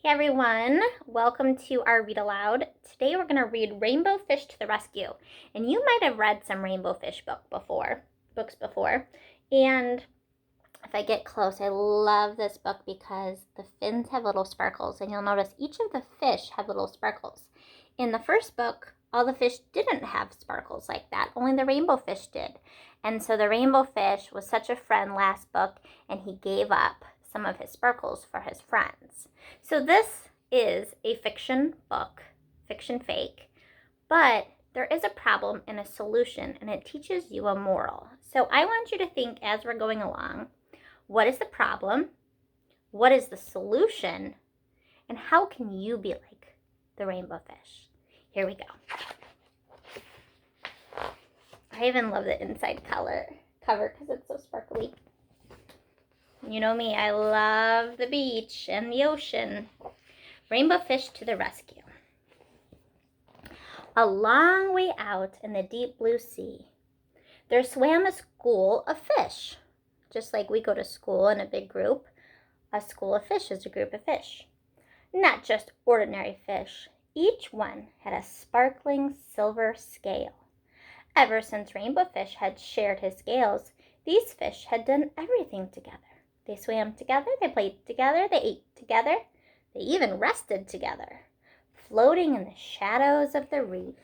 Hey everyone, welcome to our read aloud. Today we're going to read Rainbow Fish to the Rescue. And you might have read some Rainbow Fish books before. And if I get close, I love this book because the fins have little sparkles. And you'll notice each of the fish have little sparkles. In the first book, all the fish didn't have sparkles like that. Only the rainbow fish did. And so the rainbow fish was such a friend last book, and he gave up some of his sparkles for his friends. So this is a fiction book, fiction fake, but there is a problem and a solution, and it teaches you a moral. So I want you to think as we're going along, what is the problem? What is the solution? And how can you be like the rainbow fish? Here we go. I even love the inside cover because it's so sparkly. You know me, I love the beach and the ocean. Rainbow Fish to the Rescue. A long way out in the deep blue sea, there swam a school of fish. Just like we go to school in a big group, a school of fish is a group of fish. Not just ordinary fish. Each one had a sparkling silver scale. Ever since Rainbow Fish had shared his scales, these fish had done everything together. They swam together, they played together, they ate together, they even rested together, floating in the shadows of the reef.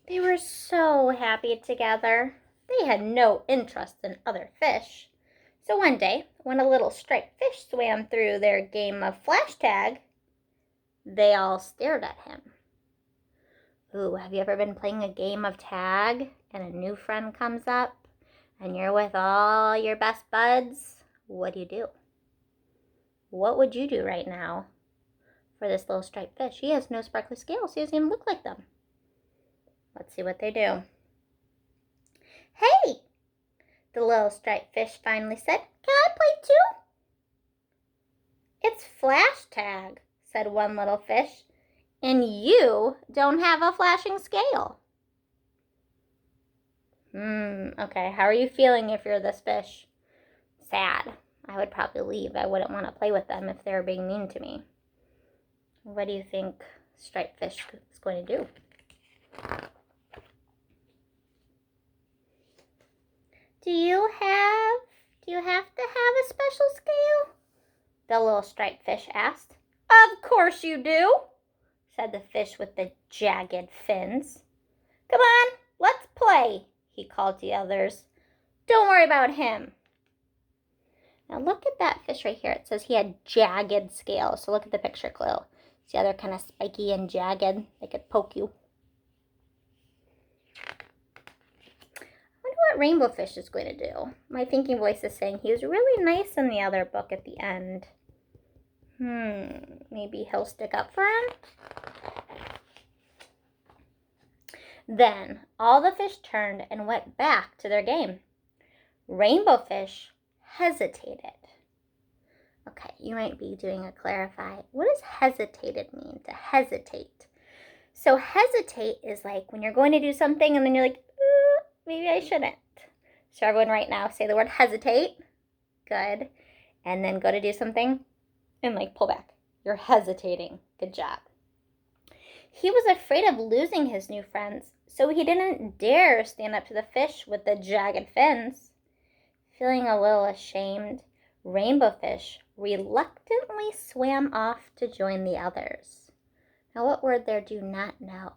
They were so happy together. They had no interest in other fish. So one day, when a little striped fish swam through their game of flash tag, they all stared at him. Ooh, have you ever been playing a game of tag and a new friend comes up and you're with all your best buds? What do? What would you do right now for this little striped fish? He has no sparkly scales. He doesn't even look like them. Let's see what they do. Hey, the little striped fish finally said, can I play too? It's flash tag, said one little fish. And you don't have a flashing scale. Okay, how are you feeling if you're this fish? Sad. I would probably leave. I wouldn't want to play with them if they were being mean to me. What do you think striped fish is going to do? Do you have to have a special scale? The little striped fish asked. Of course you do, said the fish with the jagged fins. Come on, let's play, he called to the others. Don't worry about him. Now look at that fish right here. It says he had jagged scales. So look at the picture clue. See how they're kind of spiky and jagged? They could poke you. I wonder what Rainbow Fish is going to do. My thinking voice is saying he was really nice in the other book at the end. Maybe he'll stick up for him? Then all the fish turned and went back to their game. Rainbow Fish hesitated. Okay, you might be doing a clarify. What does hesitated mean, to hesitate? So hesitate is like when you're going to do something and then you're like, maybe I shouldn't. So everyone right now say the word hesitate. Good. And then go to do something and like pull back. You're hesitating. Good job. He was afraid of losing his new friends, so he didn't dare stand up to the fish with the jagged fins. Feeling a little ashamed, Rainbow Fish reluctantly swam off to join the others. Now, what word there do you not know?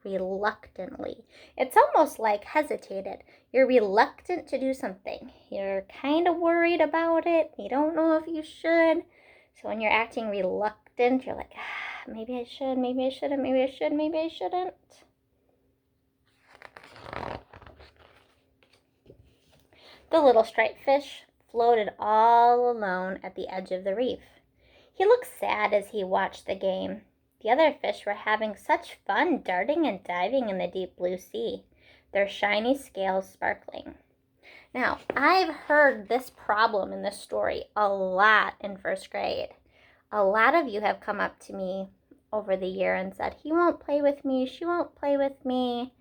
Reluctantly. It's almost like hesitated. You're reluctant to do something. You're kind of worried about it. You don't know if you should. So when you're acting reluctant, you're like, maybe I should, maybe I shouldn't, maybe I should, maybe I shouldn't. The little striped fish floated all alone at the edge of the reef. He looked sad as he watched the game. The other fish were having such fun darting and diving in the deep blue sea, their shiny scales sparkling. Now, I've heard this problem in this story a lot in first grade. A lot of you have come up to me over the year and said, he won't play with me, she won't play with me.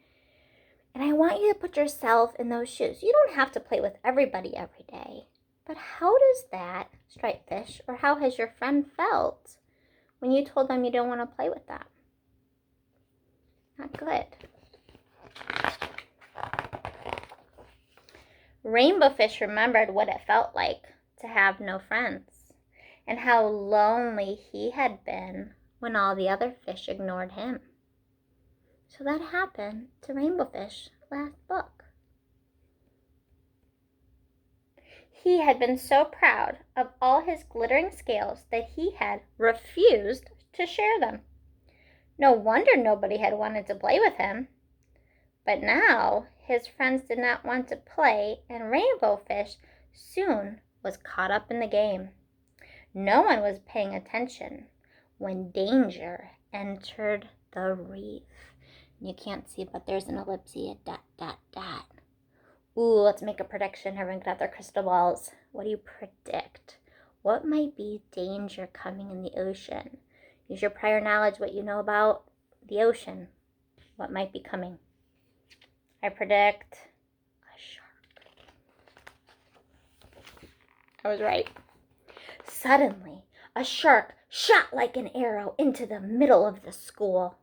And I want you to put yourself in those shoes. You don't have to play with everybody every day. But how does that striped fish, or how has your friend felt when you told them you don't want to play with them? Not good. Rainbow fish remembered what it felt like to have no friends, and how lonely he had been when all the other fish ignored him. So that happened to Rainbow Fish last book. He had been so proud of all his glittering scales that he had refused to share them. No wonder nobody had wanted to play with him. But now his friends did not want to play, and Rainbow Fish soon was caught up in the game. No one was paying attention when danger entered the reef. You can't see, but there's an ellipse, a dot, dot, dot. Ooh, let's make a prediction. Everyone can have their crystal balls. What do you predict? What might be danger coming in the ocean? Use your prior knowledge, what you know about the ocean. What might be coming? I predict a shark. I was right. Suddenly, a shark shot like an arrow into the middle of the school.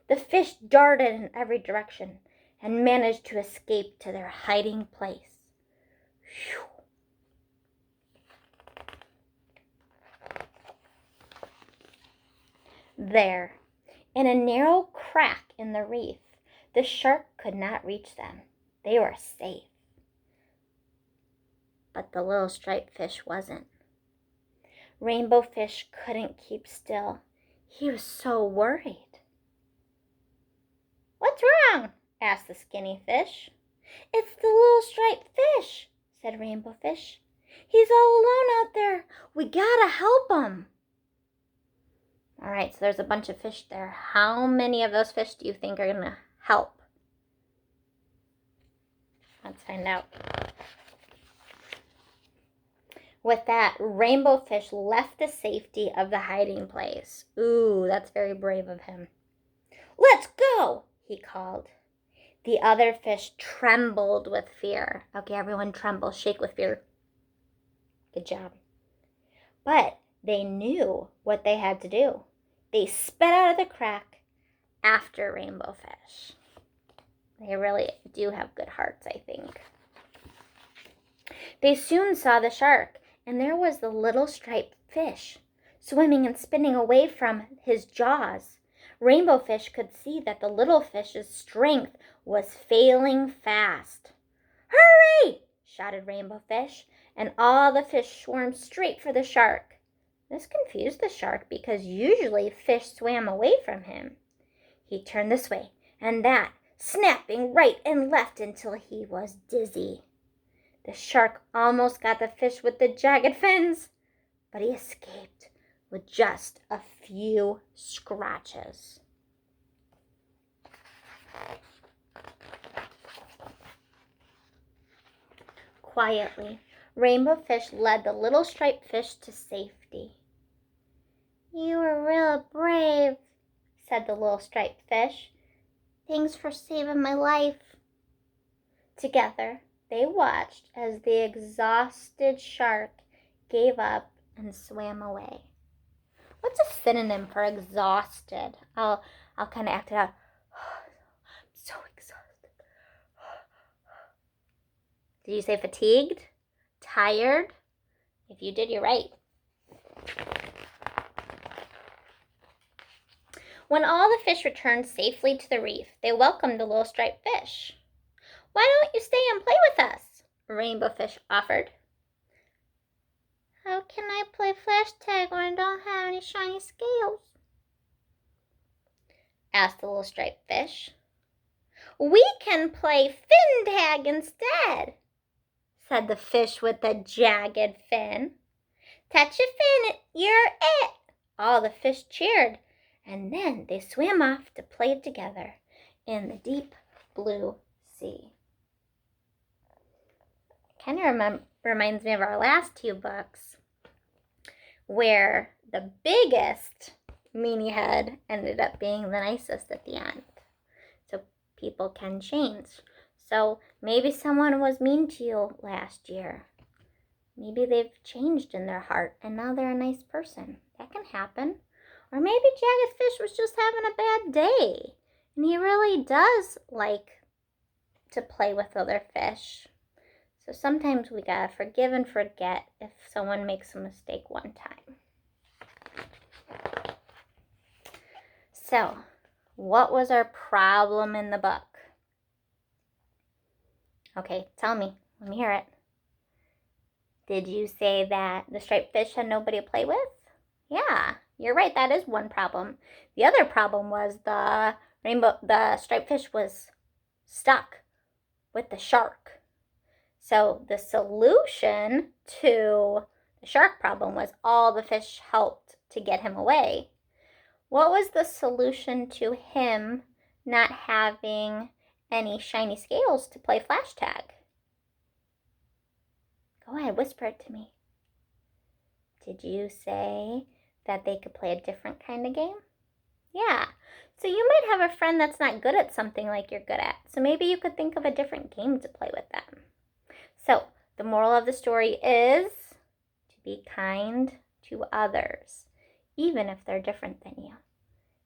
The fish darted in every direction and managed to escape to their hiding place. Whew. There, in a narrow crack in the reef, the shark could not reach them. They were safe. But the little striped fish wasn't. Rainbow Fish couldn't keep still. He was so worried. "What's wrong?" asked the skinny fish. "It's the little striped fish," said Rainbow Fish. "He's all alone out there. We gotta help him." All right, so there's a bunch of fish there. How many of those fish do you think are gonna help? Let's find out. With that, Rainbow Fish left the safety of the hiding place. Ooh, that's very brave of him. "Let's go," he called. The other fish trembled with fear. Okay, everyone tremble, shake with fear. Good job. But they knew what they had to do. They sped out of the crack after Rainbow Fish. They really do have good hearts, I think. They soon saw the shark, and there was the little striped fish, swimming and spinning away from his jaws. Rainbow Fish could see that the little fish's strength was failing fast. "Hurry!" shouted Rainbow Fish, and all the fish swarmed straight for the shark. This confused the shark because usually fish swam away from him. He turned this way and that, snapping right and left until he was dizzy. The shark almost got the fish with the jagged fins, but he escaped with just a few scratches. Quietly, Rainbow Fish led the little striped fish to safety. "You were real brave," said the little striped fish. "Thanks for saving my life." Together, they watched as the exhausted shark gave up and swam away. What's a synonym for exhausted? I'll kind of act it out. I'm so exhausted. Did you say fatigued? Tired? If you did, you're right. When all the fish returned safely to the reef, they welcomed the little striped fish. "Why don't you stay and play with us?" Rainbow Fish offered. "How can I play flash tag when I don't have any shiny scales?" asked the little striped fish. "We can play fin tag instead," said the fish with the jagged fin. "Touch a fin, you're it!" All the fish cheered, and then they swam off to play together in the deep blue sea. Kind of reminds me of our last two books, where the biggest meanie head ended up being the nicest at the end. So people can change. So maybe someone was mean to you last year. Maybe they've changed in their heart and now they're a nice person. That can happen. Or maybe Jagged Fish was just having a bad day and he really does like to play with other fish. So sometimes we gotta forgive and forget if someone makes a mistake one time. So, what was our problem in the book? Okay, tell me. Let me hear it. Did you say that the striped fish had nobody to play with? Yeah, you're right. That is one problem. The other problem was the striped fish was stuck with the shark. So the solution to the shark problem was all the fish helped to get him away. What was the solution to him not having any shiny scales to play flash tag? Go ahead, whisper it to me. Did you say that they could play a different kind of game? Yeah. So you might have a friend that's not good at something like you're good at. So maybe you could think of a different game to play with them. So the moral of the story is to be kind to others, even if they're different than you.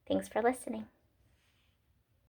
Thanks for listening.